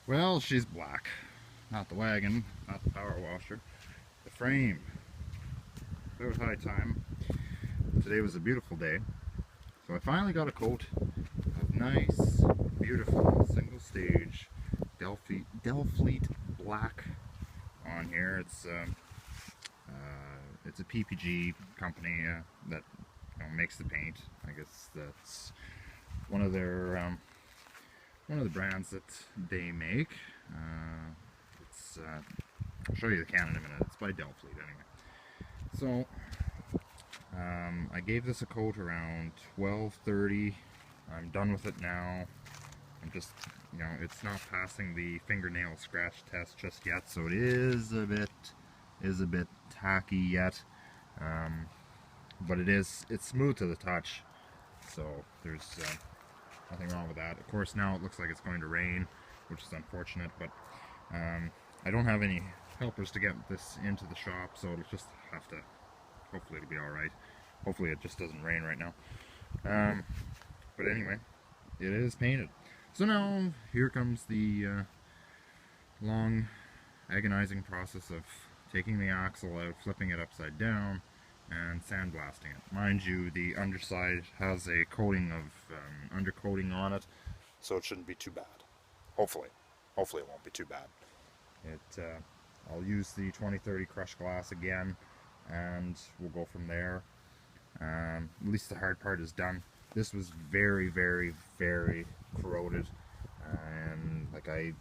Well, she's black. Not the wagon, not the power washer. The frame. About high time. Today was a beautiful day. So I finally got a coat of nice, beautiful, single stage Delfleet black on here. It's a PPG company that makes the paint. I guess that's one of their one of the brands that they make. I'll show you the can in a minute. It's by Delfleet anyway. So I gave this a coat around 12:30. I'm done with it now. I'm just, it's not passing the fingernail scratch test just yet, so it is a bit tacky yet. But it's smooth to the touch, so there's nothing wrong with that. Of course, now it looks like it's going to rain, which is unfortunate, but I don't have any helpers to get this into the shop, so it'll just have to, hopefully it'll be alright. Hopefully it just doesn't rain right now. But anyway, it is painted. So now, here comes the long, agonizing process of taking the axle out, flipping it upside down, and sandblasting it. Mind you, the underside has a coating of undercoating on it, so it shouldn't be too bad. Hopefully it won't be too bad. I'll use the 2030 crushed glass again, and we'll go from there. At least the hard part is done. This was very, very, very corroded, and like I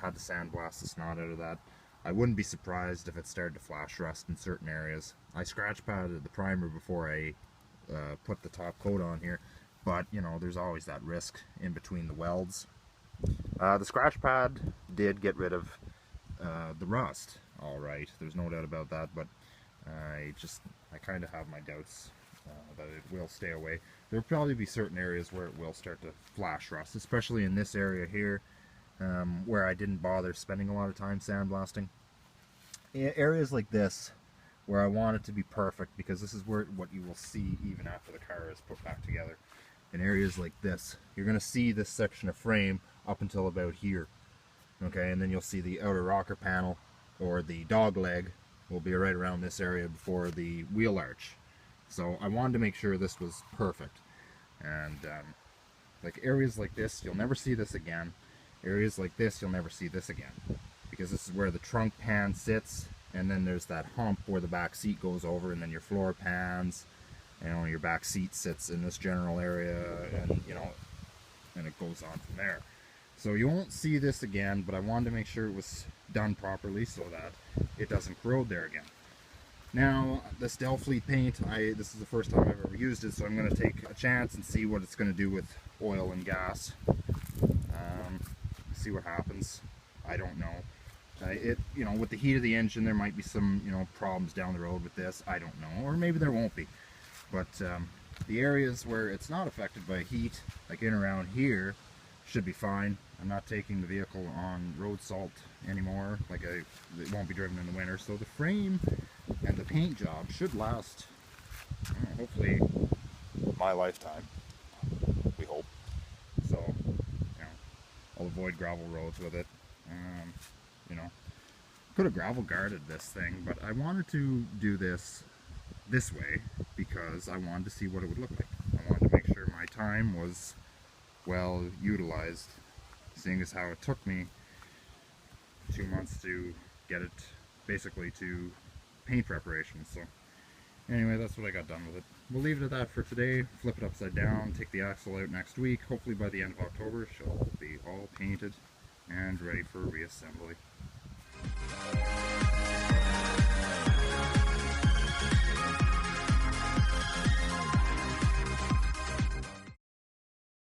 had to sandblast the snot out of that. I wouldn't be surprised if it started to flash rust in certain areas. I scratch padded the primer before I put the top coat on here, but there's always that risk in between the welds. The scratch pad did get rid of the rust, alright, there's no doubt about that, but I kind of have my doubts that it will stay away. There'll probably be certain areas where it will start to flash rust, especially in this area here, where I didn't bother spending a lot of time sandblasting. Areas like this, where I want it to be perfect, because this is what you will see even after the car is put back together. In areas like this, you're going to see this section of frame up until about here. Okay, and then you'll see the outer rocker panel, or the dog leg, will be right around this area before the wheel arch. So I wanted to make sure this was perfect. And like areas like this, you'll never see this again. Areas like this, you'll never see this again. Because this is where the trunk pan sits, and then there's that hump where the back seat goes over, and then your floor pans, your back seat sits in this general area, and and it goes on from there. So you won't see this again, but I wanted to make sure it was done properly so that it doesn't corrode there again. Now, this Delfleet paint, this is the first time I've ever used it, so I'm going to take a chance and see what it's going to do with oil and gas. See what happens. I don't know. With the heat of the engine, there might be some, problems down the road with this. I don't know, or maybe there won't be. But the areas where it's not affected by heat, like in around here, should be fine. I'm not taking the vehicle on road salt anymore. It won't be driven in the winter, so the frame and the paint job should last, hopefully, my lifetime. We hope. So, I'll avoid gravel roads with it. Could have gravel guarded this thing, but I wanted to do this way because I wanted to see what it would look like. I wanted to make sure my time was well utilized, seeing as how it took me 2 months to get it basically to paint preparation. So anyway, that's what I got done with it. We'll leave it at that for today. Flip it upside down, take the axle out next week. Hopefully by the end of October she'll be all painted and ready for reassembly.